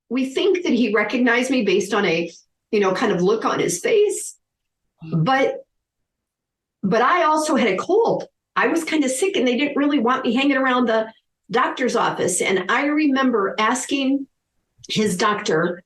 we think that he recognized me based on a, kind of look on his face. But I also had a cold. I was kind of sick and they didn't really want me hanging around the doctor's office. And I remember asking his doctor,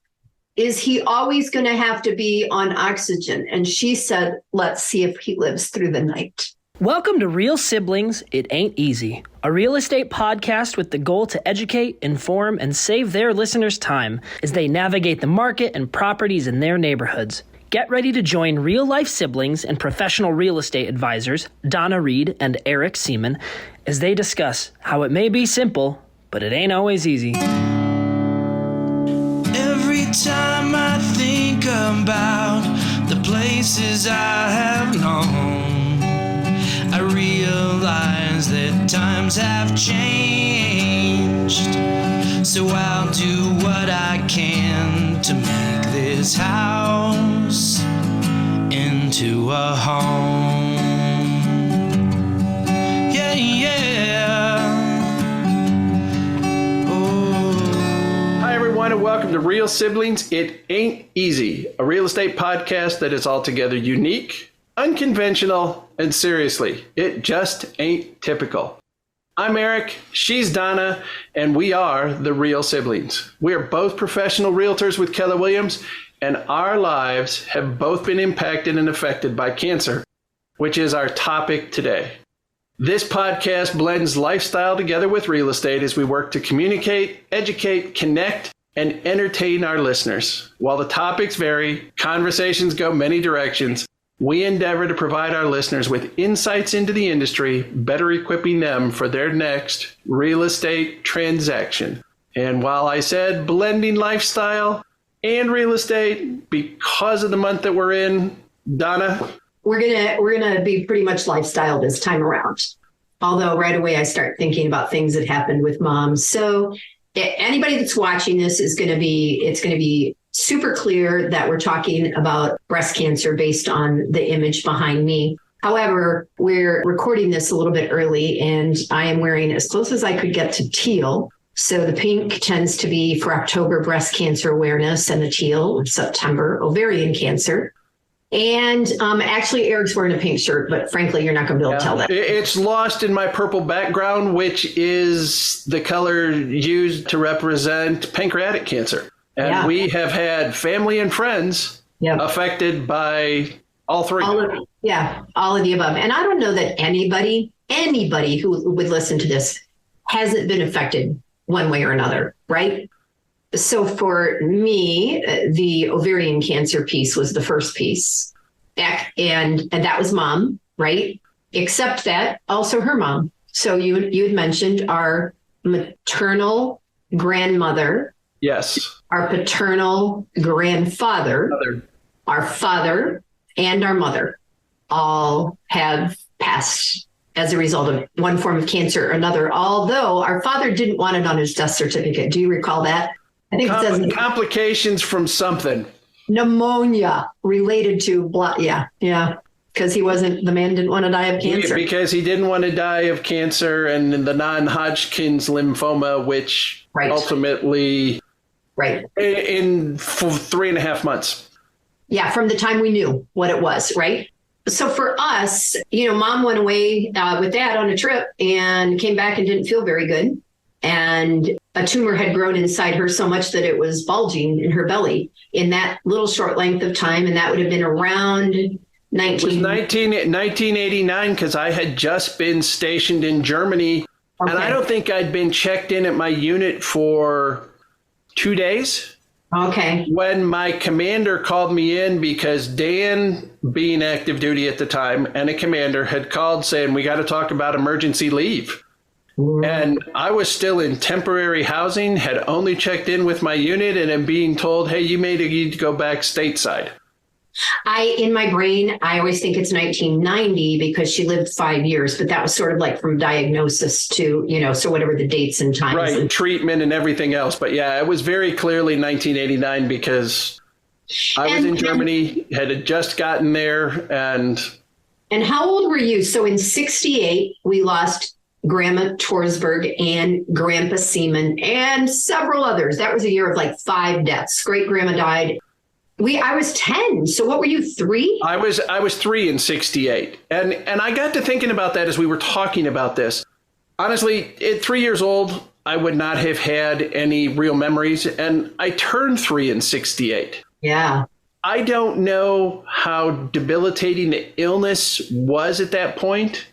is he always going to have to be on oxygen? And she said, let's see if he lives through the night. Welcome to Real Siblings, It Ain't Easy, a real estate podcast with the goal to educate, inform, and save their listeners time as they navigate the market and properties in their neighborhoods. Get ready to join real-life siblings and professional real estate advisors, Donna Reed and Eric Seemann, as they discuss how it may be simple, but it ain't always easy. Every time I think about the places I have known, I realize that times have changed. So I'll do what I can to make this house into a home. Yeah, yeah. Oh. Hi, everyone, and welcome to Real Siblings, It Ain't Easy, a real estate podcast that is altogether unique, unconventional, and seriously, it just ain't typical. I'm Eric, she's Donna, and we are the Real Siblings. We are both professional realtors with Keller Williams, and our lives have both been impacted and affected by cancer, which is our topic today. This podcast blends lifestyle together with real estate as we work to communicate, educate, connect, and entertain our listeners. While the topics vary, conversations go many directions, we endeavor to provide our listeners with insights into the industry, better equipping them for their next real estate transaction. And while I said blending lifestyle and real estate, because of the month that we're in, Donna? We're gonna be pretty much lifestyle this time around. Although right away I start thinking about things that happened with mom. So anybody that's watching this it's gonna be super clear that we're talking about breast cancer based on the image behind me. However, we're recording this a little bit early and I am wearing as close as I could get to teal. So the pink tends to be for October breast cancer awareness and the teal, September ovarian cancer. And actually Eric's wearing a pink shirt, but frankly, you're not going to be able to tell that. It's lost in my purple background, which is the color used to represent pancreatic cancer. And we have had family and friends affected by all three. All of the above. And I don't know that anybody who would listen to this hasn't been affected one way or another, right? So for me, the ovarian cancer piece was the first piece. And that was mom, right? Except that also her mom. So you had mentioned our maternal grandmother. Yes. Our paternal grandfather, our father, and our mother all have passed as a result of one form of cancer or another, although our father didn't want it on his death certificate. Do you recall that? I think it says complications from something. Pneumonia related to blah. Yeah. Because the man didn't want to die of cancer. Because he didn't want to die of cancer and the non-Hodgkin's lymphoma, which ultimately... Right. In 3.5 months. Yeah, from the time we knew what it was, right? So for us, mom went away with dad on a trip and came back and didn't feel very good. And a tumor had grown inside her so much that it was bulging in her belly in that little short length of time. And that would have been around 1989, because I had just been stationed in Germany. Okay. And I don't think I'd been checked in at my unit for 2 days. Okay. When my commander called me in because Dan, being active duty at the time, and a commander had called saying, we got to talk about emergency leave. And I was still in temporary housing, had only checked in with my unit, and am being told, hey, you may need to go back stateside. In my brain, I always think it's 1990 because she lived 5 years, but that was sort of like from diagnosis to, so whatever the dates and times. Right, and treatment and everything else. But yeah, it was very clearly 1989 because I was in Germany, had just gotten there. And how old were you? So in 68, we lost Grandma Torsberg and Grandpa Seemann and several others. That was a year of like 5 deaths. Great grandma died. I was 10. So what were you, 3? I was 3 in 68. And I got to thinking about that as we were talking about this. Honestly, at 3 years old, I would not have had any real memories. And I turned 3 in 68. Yeah. I don't know how debilitating the illness was at that point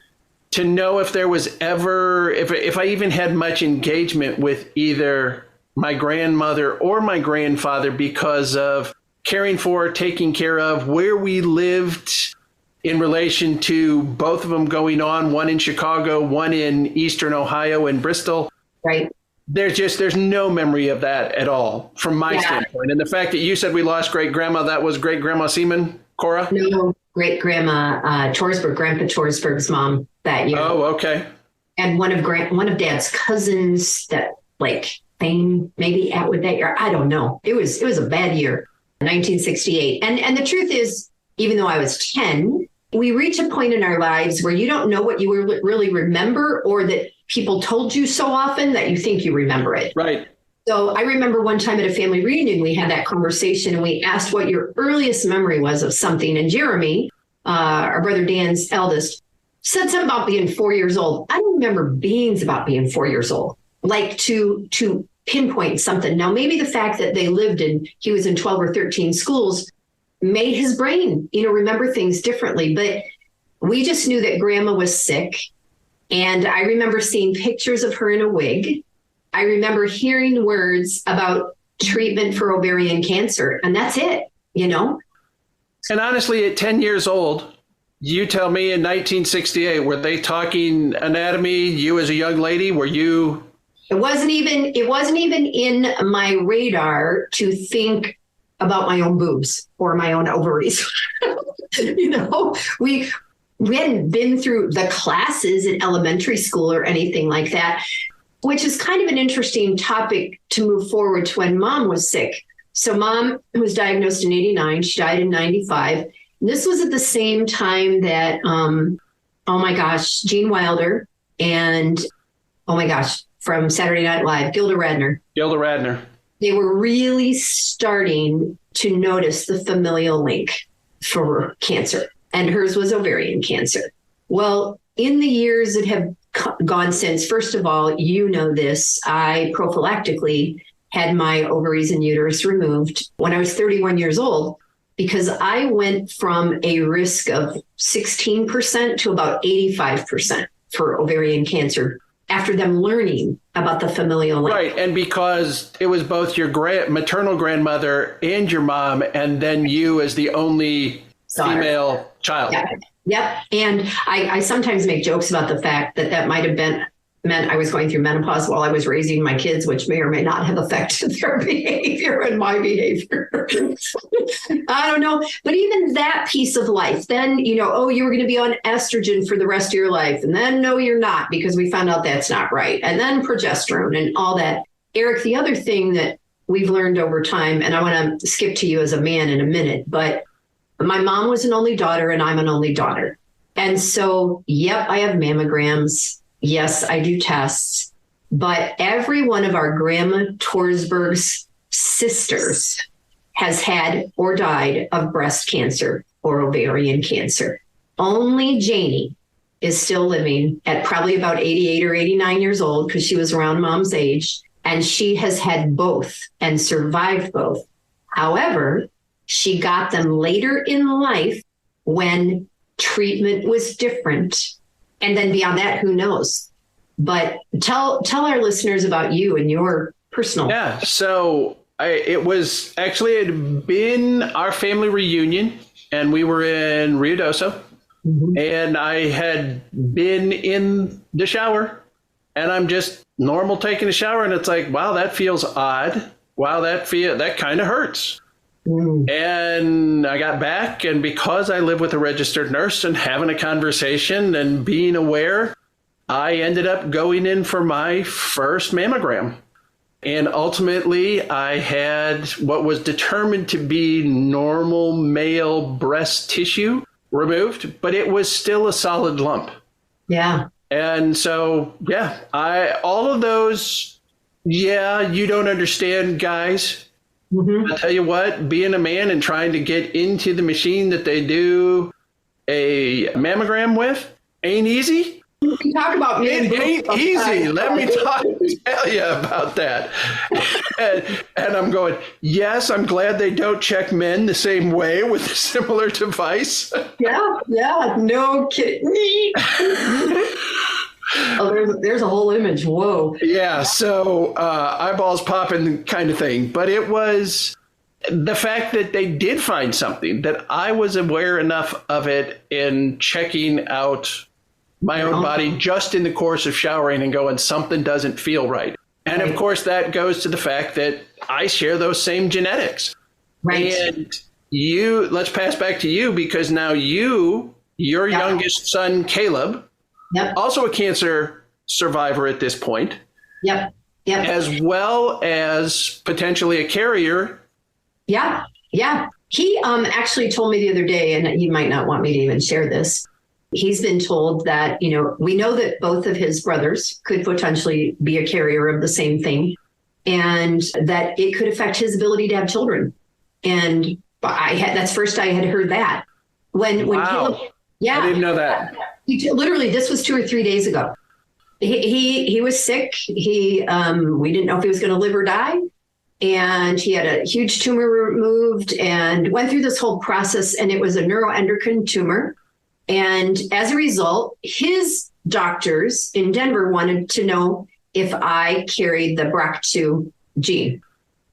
to know if there was ever, if I even had much engagement with either my grandmother or my grandfather because of caring for, taking care of, where we lived in relation to both of them going on, one in Chicago, one in Eastern Ohio and Bristol. Right. There's no memory of that at all from my standpoint. And the fact that you said we lost great grandma, that was great grandma Seemann, Cora? No, great grandma Torsberg, Grandpa Torsberg's mom that year. Oh, okay. And one of Dad's cousins that like fame maybe out with that year. I don't know. It was a bad year, 1968. And the truth is, even though I was 10, we reach a point in our lives where you don't know what you really remember, or that people told you so often that you think you remember it. Right. So I remember one time at a family reunion, we had that conversation and we asked what your earliest memory was of something. And Jeremy, our brother Dan's eldest, said something about being 4 years old. I don't remember beings about being 4 years old, like to pinpoint something. Now, maybe the fact that he was in 12 or 13 schools made his brain, remember things differently. But we just knew that grandma was sick. And I remember seeing pictures of her in a wig. I remember hearing words about treatment for ovarian cancer. And that's it, And honestly, at 10 years old, you tell me in 1968, were they talking anatomy? You as a young lady, were you? It wasn't even in my radar to think about my own boobs or my own ovaries. We hadn't been through the classes in elementary school or anything like that, which is kind of an interesting topic to move forward to when Mom was sick. So Mom was diagnosed in 89. She died in 95. And this was at the same time that, Gene Wilder and, from Saturday Night Live, Gilda Radner. They were really starting to notice the familial link for cancer. And hers was ovarian cancer. Well, in the years that have gone since, first of all, this, I prophylactically had my ovaries and uterus removed when I was 31 years old, because I went from a risk of 16% to about 85% for ovarian cancer after them learning about the familial link. Right, and because it was both your maternal grandmother and your mom, and then you as the only female child. Yep. And I sometimes make jokes about the fact that might have meant I was going through menopause while I was raising my kids, which may or may not have affected their behavior and my behavior. I don't know. But even that piece of life, then, you were going to be on estrogen for the rest of your life. And then, no, you're not, because we found out that's not right. And then progesterone and all that. Eric, the other thing that we've learned over time, and I want to skip to you as a man in a minute, but my mom was an only daughter and I'm an only daughter. And so, yep, I have mammograms. Yes, I do tests. But every one of our Grandma Torsberg's sisters has had or died of breast cancer or ovarian cancer. Only Janie is still living at probably about 88 or 89 years old, because she was around Mom's age. And she has had both and survived both. However, she got them later in life when treatment was different. And then beyond that, who knows? But tell our listeners about you and your personal. Yeah, so it had been our family reunion, and we were in Ruidoso, and I had been in the shower, and I'm just normal taking a shower, and it's like, wow, that feels odd. Wow, that kind of hurts. And I got back, and because I live with a registered nurse and having a conversation and being aware, I ended up going in for my first mammogram. And ultimately, I had what was determined to be normal male breast tissue removed, but it was still a solid lump. Yeah. And so, yeah, all of those, yeah, you don't understand, guys. I tell you what, being a man and trying to get into the machine that they do a mammogram with ain't easy. We can talk about men. It ain't easy. Let me tell you about that. And I'm going, yes, I'm glad they don't check men the same way with a similar device. Yeah, no kidding. Oh, there's a whole image. Whoa. Yeah, so eyeballs popping kind of thing. But it was the fact that they did find something, that I was aware enough of it in checking out my own body just in the course of showering and going, something doesn't feel right. And of course, that goes to the fact that I share those same genetics. Right. And let's pass back to you, because now your youngest son, Caleb, also a cancer survivor at this point. Yep. As well as potentially a carrier. Yeah. He actually told me the other day, and he might not want me to even share this. He's been told that, we know that both of his brothers could potentially be a carrier of the same thing, and that it could affect his ability to have children. And that's first I had heard that. When Caleb, I didn't know that. Literally, this was 2 or 3 days ago. He was sick. We didn't know if he was going to live or die. And he had a huge tumor removed and went through this whole process. And it was a neuroendocrine tumor. And as a result, his doctors in Denver wanted to know if I carried the BRCA2 gene.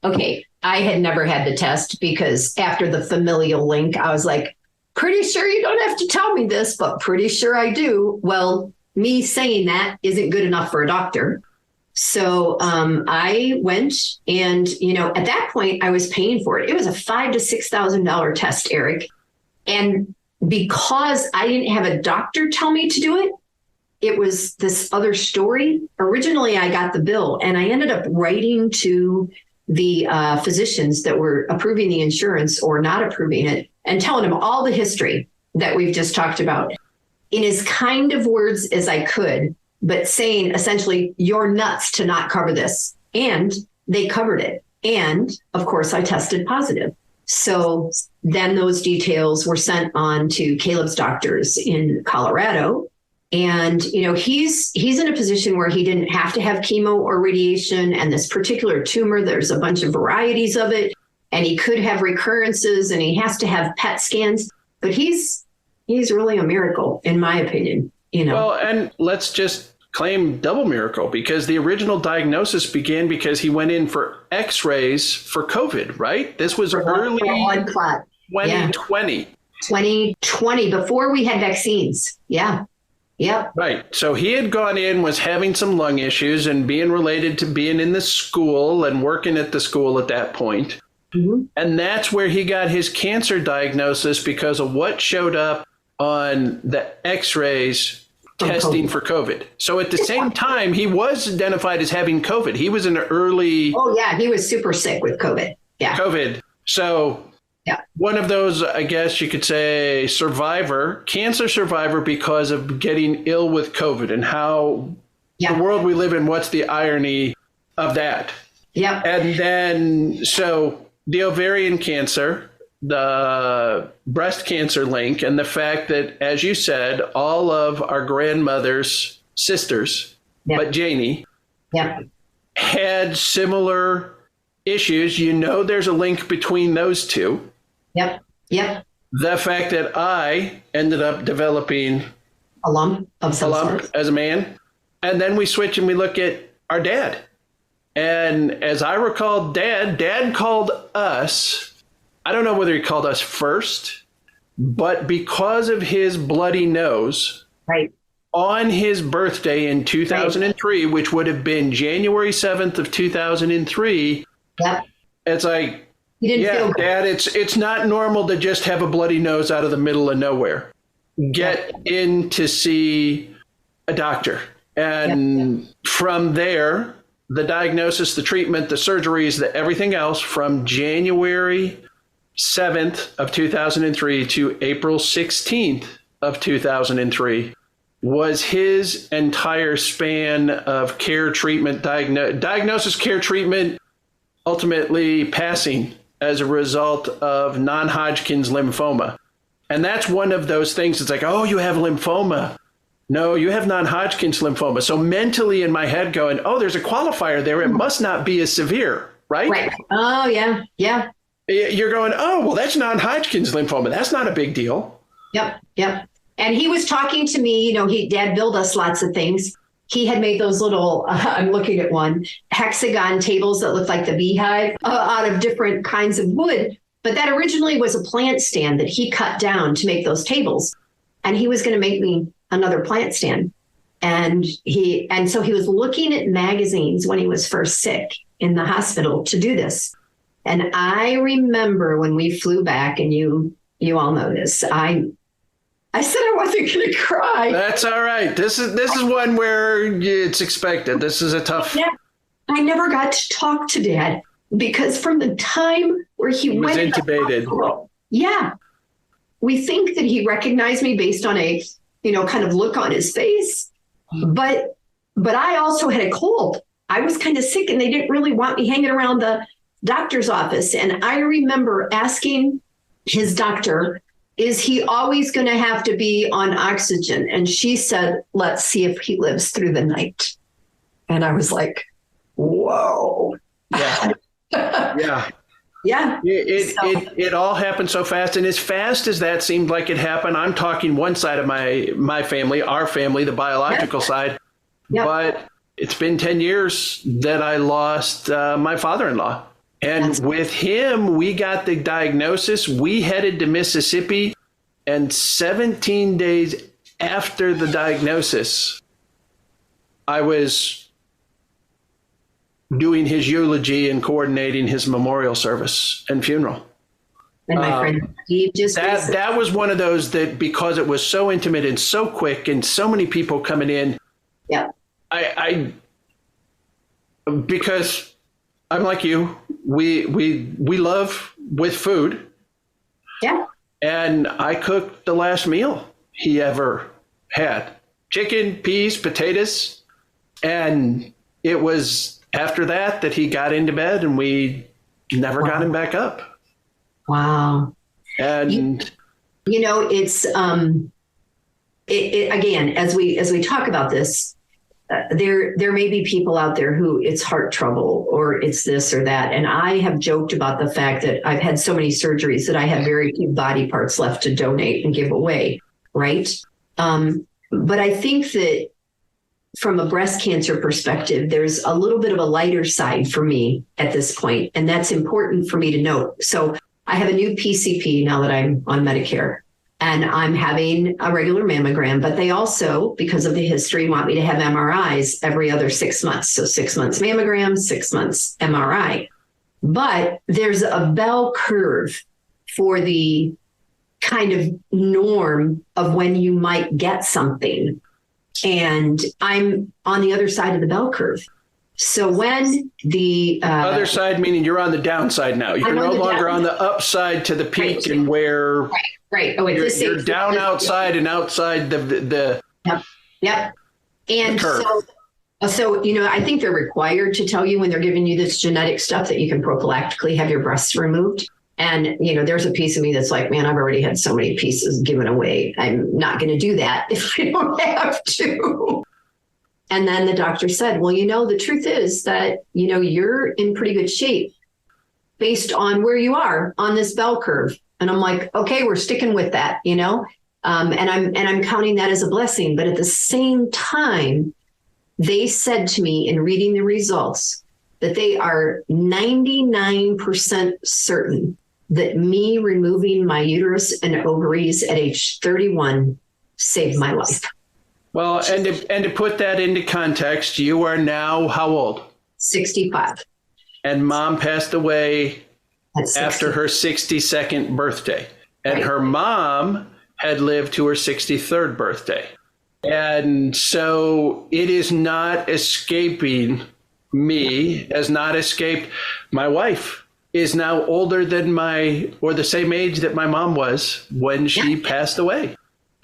Okay, I had never had the test because after the familial link, I was like, pretty sure you don't have to tell me this, but pretty sure I do. Well, me saying that isn't good enough for a doctor. So I went and, at that point I was paying for it. It was a $5,000 to $6,000 test, Eric. And because I didn't have a doctor tell me to do it, it was this other story. Originally, I got the bill and I ended up writing to the physicians that were approving the insurance or not approving it and telling them all the history that we've just talked about in as kind of words as I could, but saying essentially, you're nuts to not cover this. And they covered it. And of course, I tested positive. So then those details were sent on to Caleb's doctors in Colorado. And, he's in a position where he didn't have to have chemo or radiation. And this particular tumor, there's a bunch of varieties of it. And he could have recurrences and he has to have PET scans. But he's really a miracle, in my opinion. Well, and let's just claim double miracle, because the original diagnosis began because he went in for x-rays for COVID, right? This was early 2020. 2020, before we had vaccines. Yeah. Yep. Right. So he had gone in, was having some lung issues and being related to being in the school and working at the school at that point. Mm-hmm. And that's where he got his cancer diagnosis because of what showed up on the x-rays testing for COVID. So at the same time, he was identified as having COVID. He was in an early... Oh, yeah. He was super sick with COVID. Yeah. COVID. So one of those, I guess you could say, cancer survivor because of getting ill with COVID and how the world we live in, what's the irony of that? Yeah. And then, so the ovarian cancer, the breast cancer link, and the fact that, as you said, all of our grandmother's sisters, but Janie, had similar issues. There's a link between those two. Yep. The fact that I ended up developing a lump as a man. And then we switch and we look at our dad. And as I recall, dad called us. I don't know whether he called us first, but because of his bloody nose, right, on his birthday in 2003, which would have been January 7th of 2003, it's like, Dad, it's not normal to just have a bloody nose out of the middle of nowhere. Get in to see a doctor. And from there, the diagnosis, the treatment, the surgeries, everything else from January 7th of 2003 to April 16th of 2003 was his entire span of care, treatment, diagnosis, care, treatment, ultimately passing as a result of non-Hodgkin's lymphoma. And that's one of those things. It's like, oh, you have lymphoma. No, you have non-Hodgkin's lymphoma. So mentally in my head going, oh, there's a qualifier there. It must not be as severe, right? Right. Oh, yeah. Yeah. You're going, oh, well, that's non-Hodgkin's lymphoma. That's not a big deal. Yep. Yep. And he was talking to me, Dad built us lots of things. He had made those little, I'm looking at one, hexagon tables that looked like the beehive out of different kinds of wood. But that originally was a plant stand that he cut down to make those tables. And he was going to make me another plant stand. And so he was looking at magazines when he was first sick in the hospital to do this. And I remember when we flew back, and you all know this, I said I wasn't going to cry. That's all right. This is one where it's expected. This is a tough. Yeah. I never got to talk to Dad because from the time where he was went intubated. Yeah. We think that he recognized me based on a, kind of look on his face. But I also had a cold. I was kind of sick and they didn't really want me hanging around the doctor's office. And I remember asking his doctor, is he always going to have to be on oxygen? And she said, let's see if he lives through the night. And I was like, whoa. Yeah. Yeah. Yeah. It all happened so fast. And as fast as that seemed like it happened, I'm talking one side of my family, our family, the biological side. Yep. But it's been 10 years that I lost my father-in-law. And with him, we got the diagnosis. We headed to Mississippi, and 17 days after the diagnosis, I was doing his eulogy and coordinating his memorial service and funeral. And my friend Steve just that was one of those that, because it was so intimate and so quick and so many people coming in. Yeah. Because I'm like you, we love with food. Yeah. And I cooked the last meal he ever had. Chicken, peas, potatoes. And it was after that he got into bed and we never got him back up. Wow. And it's again, as we talk about this, there may be people out there who it's heart trouble or it's this or that. And I have joked about the fact that I've had so many surgeries that I have very few body parts left to donate and give away. Right. But I think that from a breast cancer perspective, there's a little bit of a lighter side for me at this point, and that's important for me to note. So I have a new PCP now that I'm on Medicare. And I'm having a regular mammogram, but they also, because of the history, want me to have MRIs every other 6 months. So 6 months mammogram, 6 months MRI. But there's a bell curve for the kind of norm of when you might get something. And I'm on the other side of the bell curve. So when the other side, meaning you're on the downside now, you're no longer on the upside to the peak, right. And where right. Oh, you're down outside and outside the Yep. And so I think they're required to tell you when they're giving you this genetic stuff that you can prophylactically have your breasts removed. And, there's a piece of me that's like, man, I've already had so many pieces given away. I'm not going to do that if I don't have to. And then the doctor said, well, the truth is that, you're in pretty good shape based on where you are on this bell curve. And I'm like, okay, we're sticking with that, and I'm counting that as a blessing. But at the same time, they said to me in reading the results that they are 99% certain that me removing my uterus and ovaries at age 31 saved my life. Well, and to put that into context, you are now how old? 65. And Mom passed away after her 62nd birthday. And her mom had lived to her 63rd birthday. And so it is not escaping me, has not escaped. My wife is now older than or the same age that my mom was when she passed away.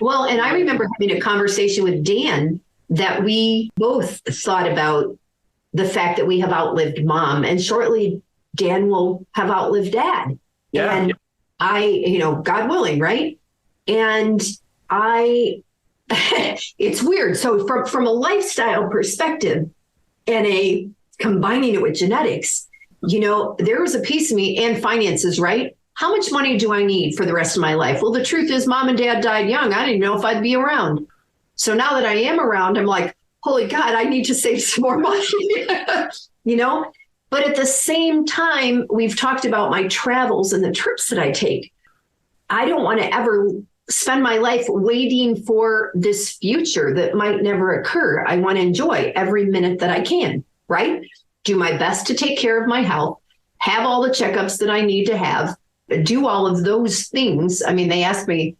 Well, and I remember having a conversation with Dan that we both thought about the fact that we have outlived mom, and shortly Dan will have outlived dad. Yeah. And God willing, right? And it's weird. So from a lifestyle perspective and combining it with genetics, there was a piece of me and finances, right? How much money do I need for the rest of my life? Well, the truth is mom and dad died young. I didn't know if I'd be around. So now that I am around, I'm like, holy God, I need to save some more money, But at the same time, we've talked about my travels and the trips that I take. I don't want to ever spend my life waiting for this future that might never occur. I want to enjoy every minute that I can, right? Do my best to take care of my health, have all the checkups that I need to have, do all of those things. I mean, they asked me,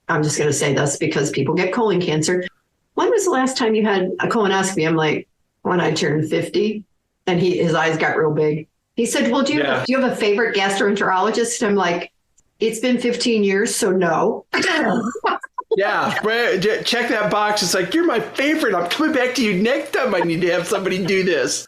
I'm just going to say this because people get colon cancer. When was the last time you had a colonoscopy? I'm like, when I turned 50. And his eyes got real big. He said, well, do you have a favorite gastroenterologist? And I'm like, it's been 15 years, so no. Yeah, check that box. It's like, you're my favorite. I'm coming back to you next time I need to have somebody do this.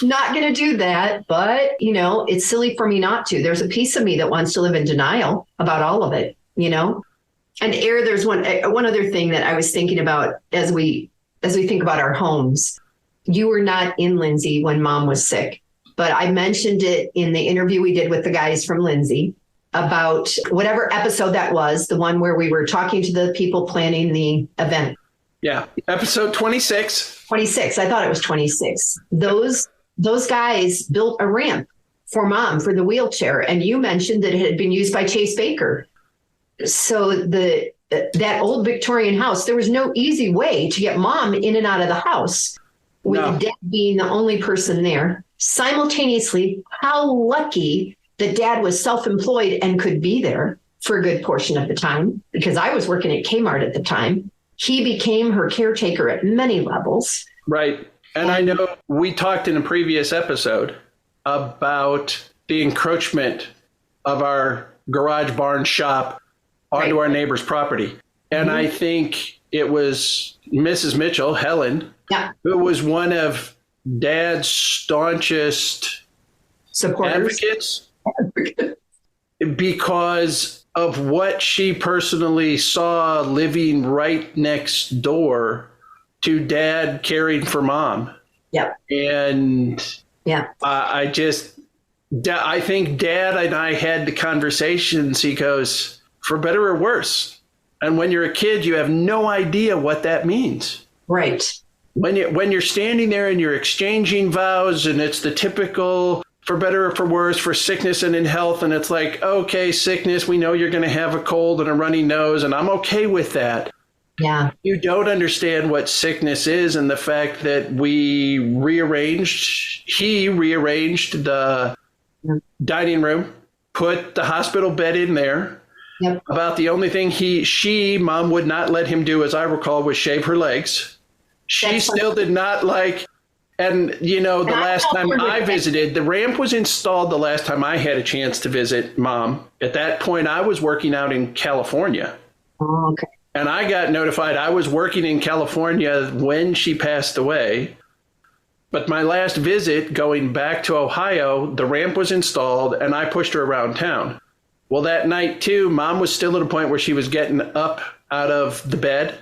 Not going to do that, but, it's silly for me not to. There's a piece of me that wants to live in denial about all of it, And there's one other thing that I was thinking about as we think about our homes. You were not in Lindsey when mom was sick, but I mentioned it in the interview we did with the guys from Lindsey about whatever episode that was, the one where we were talking to the people planning the event. Yeah. Episode 26. 26. I thought it was 26. Those guys built a ramp for mom for the wheelchair. And you mentioned that it had been used by Chase Baker. So that old Victorian house, there was no easy way to get mom in and out of the house. With dad being the only person there. Simultaneously, how lucky that dad was self-employed and could be there for a good portion of the time, because I was working at Kmart at the time. He became her caretaker at many levels. Right. And I know we talked in a previous episode about the encroachment of our garage barn shop onto our neighbor's property. And I think it was Mrs. Mitchell, Helen, who was one of Dad's staunchest supporters, advocates, because of what she personally saw living right next door to Dad caring for mom. Yeah. And I think Dad and I had the conversations. He goes, for better or worse. And when you're a kid, you have no idea what that means. Right. When you're standing there and you're exchanging vows, and it's the typical for better or for worse, for sickness and in health. And it's like, okay, sickness, we know you're going to have a cold and a runny nose, and I'm okay with that. Yeah. You don't understand what sickness is, and the fact that he rearranged the dining room, put the hospital bed in there. Yep. About the only thing mom would not let him do, as I recall, was shave her legs. She still did not like, and the last time I visited, the ramp was installed the last time I had a chance to visit mom. At that point, I was working out in California. Oh, okay. And I got notified I was working in California when she passed away. But my last visit going back to Ohio, the ramp was installed and I pushed her around town. Well, that night, too, mom was still at a point where she was getting up out of the bed,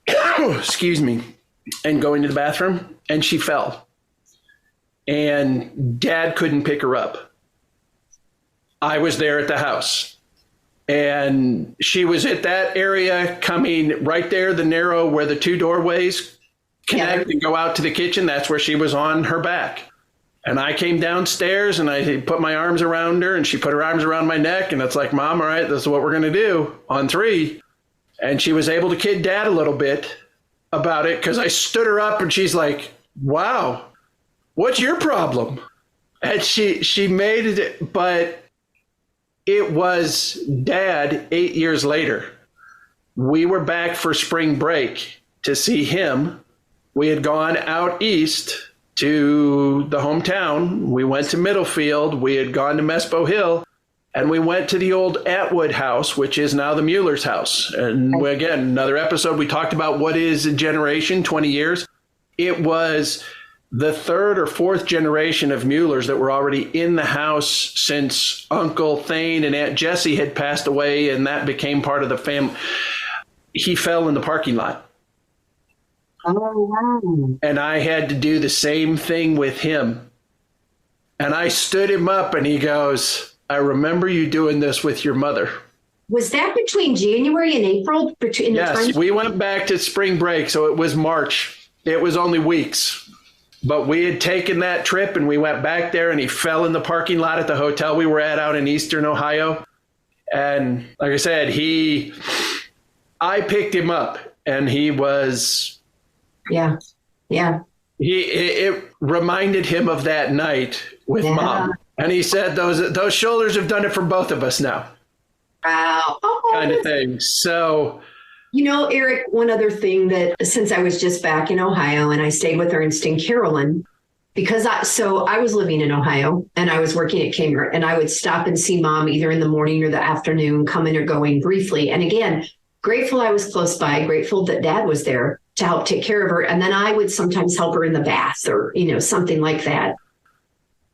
excuse me, and going to the bathroom, and she fell. And Dad couldn't pick her up. I was there at the house. And she was at that area coming right there, the narrow where the two doorways connect and go out to the kitchen. That's where she was on her back. And I came downstairs and I put my arms around her and she put her arms around my neck. And it's like, Mom, all right, this is what we're going to do on 3. And she was able to kid Dad a little bit about it because I stood her up and she's like, wow, what's your problem? And she made it, but it was Dad 8 years later. We were back for spring break to see him. We had gone out east to the hometown. We went to Middlefield. We had gone to Mespo Hill. And we went to the old Atwood house, which is now the Mueller's house. And again, another episode, we talked about what is a generation, 20 years. It was the third or fourth generation of Muellers that were already in the house since Uncle Thane and Aunt Jessie had passed away, and that became part of the family. He fell in the parking lot. Oh, wow. And I had to do the same thing with him. And I stood him up and he goes, I remember you doing this with your mother. Was that between January and April? Yes, we went back to spring break, so it was March. It was only weeks. But we had taken that trip and we went back there and he fell in the parking lot at the hotel we were at out in Eastern Ohio. And like I said, I picked him up and he was... Yeah. It reminded him of that night with Mom. And he said, those shoulders have done it for both of us now. Wow. Kind of thing. So, Eric, one other thing that since I was just back in Ohio and I stayed with Ernst and Carolyn, because I was living in Ohio and I was working at Kmart, and I would stop and see Mom either in the morning or the afternoon, coming or going briefly. And again, grateful I was close by, grateful that Dad was there to help take care of her. And then I would sometimes help her in the bath or, something like that.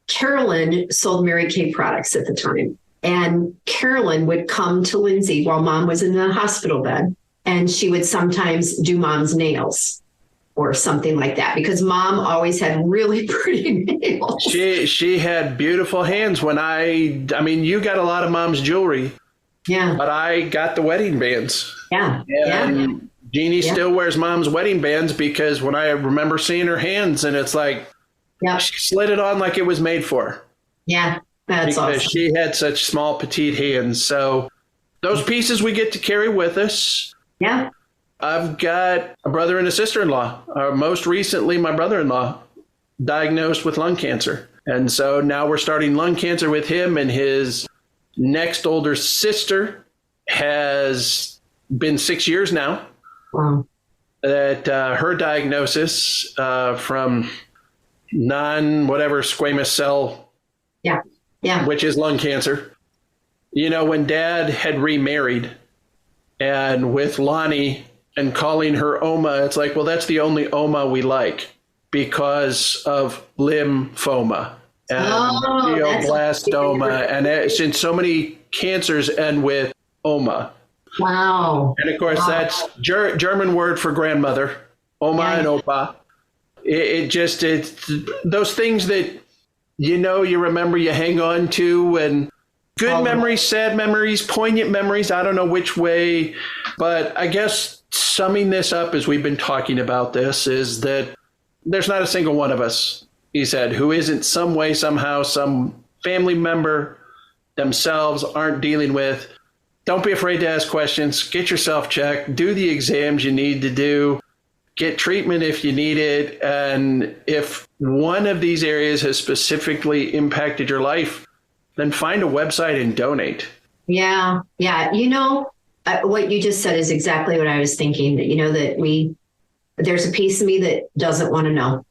Carolyn sold Mary Kay products at the time. And Carolyn would come to Lindsey while Mom was in the hospital bed. And she would sometimes do Mom's nails or something like that, because Mom always had really pretty nails. She had beautiful hands. I mean, you got a lot of Mom's jewelry. Yeah. But I got the wedding bands. Yeah. And Jeannie still wears Mom's wedding bands because when I remember seeing her hands, and it's like, she slid it on like it was made for her. Yeah, that's awesome. Because she had such small, petite hands. So those pieces we get to carry with us. Yeah. I've got a brother and a sister-in-law. Most recently, my brother-in-law diagnosed with lung cancer. And so now we're starting lung cancer with him, and his next older sister has been 6 years now. Wow. That her diagnosis from squamous cell, which is lung cancer. When Dad had remarried, and with Lonnie and calling her Oma, it's like, well, that's the only Oma we like because of lymphoma and glioblastoma, and it's in so many cancers end with Oma. Wow. And of course, that's German word for grandmother, Oma and Opa. It's those things that, you remember, you hang on to, and good memories, sad memories, poignant memories. I don't know which way, but I guess summing this up as we've been talking about this is that there's not a single one of us, he said, who isn't some way, somehow, some family member themselves aren't dealing with. Don't be afraid to ask questions. Get yourself checked. Do the exams you need to do. Get treatment if you need it. And if one of these areas has specifically impacted your life, then find a website and donate. Yeah. What you just said is exactly what I was thinking. There's a piece of me that doesn't want to know.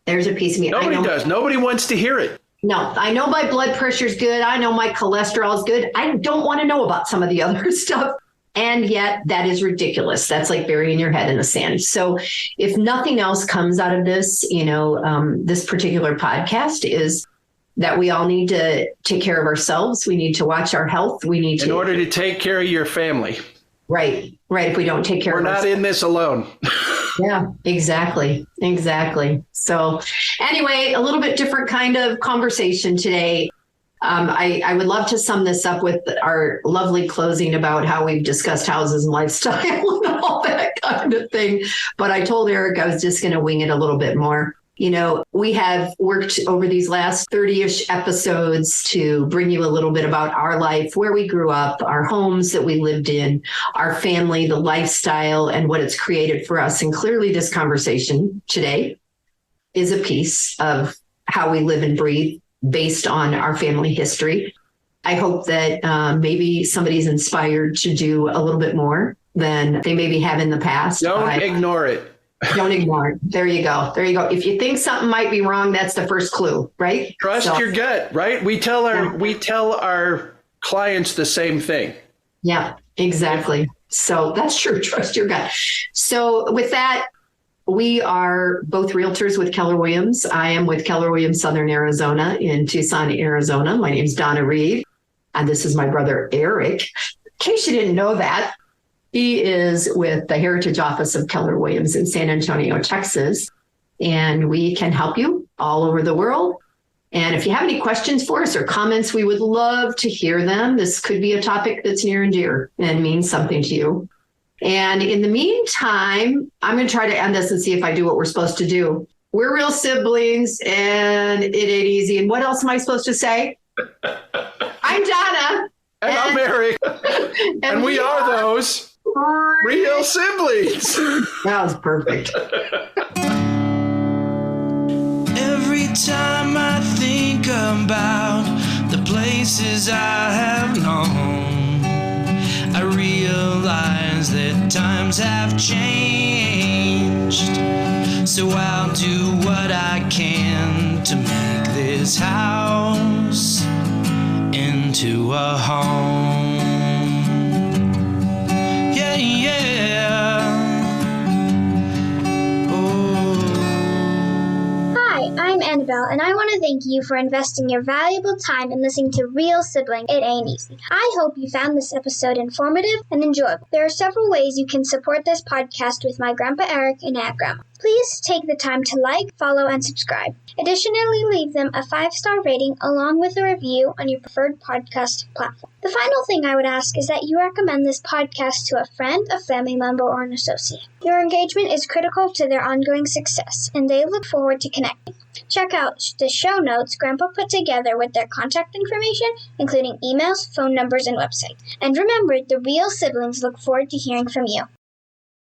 There's a piece of me. Nobody does. Nobody wants to hear it. No, I know my blood pressure is good. I know my cholesterol is good. I don't want to know about some of the other stuff. And yet that is ridiculous. That's like burying your head in the sand. So if nothing else comes out of this, this particular podcast is that we all need to take care of ourselves. We need to watch our health. In order to take care of your family. Right. If we don't take care of ourselves. We're not in this alone. Yeah, exactly. So anyway, a little bit different kind of conversation today. I would love to sum this up with our lovely closing about how we've discussed houses and lifestyle and all that kind of thing. But I told Eric I was just going to wing it a little bit more. We have worked over these last 30-ish episodes to bring you a little bit about our life, where we grew up, our homes that we lived in, our family, the lifestyle, and what it's created for us. And clearly this conversation today is a piece of how we live and breathe based on our family history. I hope that maybe somebody's inspired to do a little bit more than they maybe have in the past. Don't ignore it. Don't ignore it. There you go. If you think something might be wrong, that's the first clue, right? Trust your gut, right? We tell our clients the same thing. Yeah, exactly. So that's true. Trust your gut. So with that, we are both realtors with Keller Williams. I am with Keller Williams Southern Arizona in Tucson, Arizona. My name is Donna Reed, and this is my brother, Eric. In case you didn't know that, he is with the Heritage Office of Keller Williams in San Antonio, Texas, and we can help you all over the world. And if you have any questions for us or comments, we would love to hear them. This could be a topic that's near and dear and means something to you. And in the meantime, I'm going to try to end this and see if I do what we're supposed to do. We're real siblings and it ain't easy. And what else am I supposed to say? I'm Donna. And I'm Eric. And we are those real siblings. That was perfect. Every time I think about the places I have known, I realize that times have changed. So I'll do what I can to make this house into a home. Yeah, yeah. I'm Annabelle, and I want to thank you for investing your valuable time in listening to Real Sibling. It Ain't Easy. I hope you found this episode informative and enjoyable. There are several ways you can support this podcast with my Grandpa Eric and Aunt Grandma. Please take the time to like, follow, and subscribe. Additionally, leave them a 5-star rating along with a review on your preferred podcast platform. The final thing I would ask is that you recommend this podcast to a friend, a family member, or an associate. Your engagement is critical to their ongoing success, and they look forward to connecting. Check out the show notes Grandpa put together with their contact information, including emails, phone numbers, and website. And remember, the real siblings look forward to hearing from you.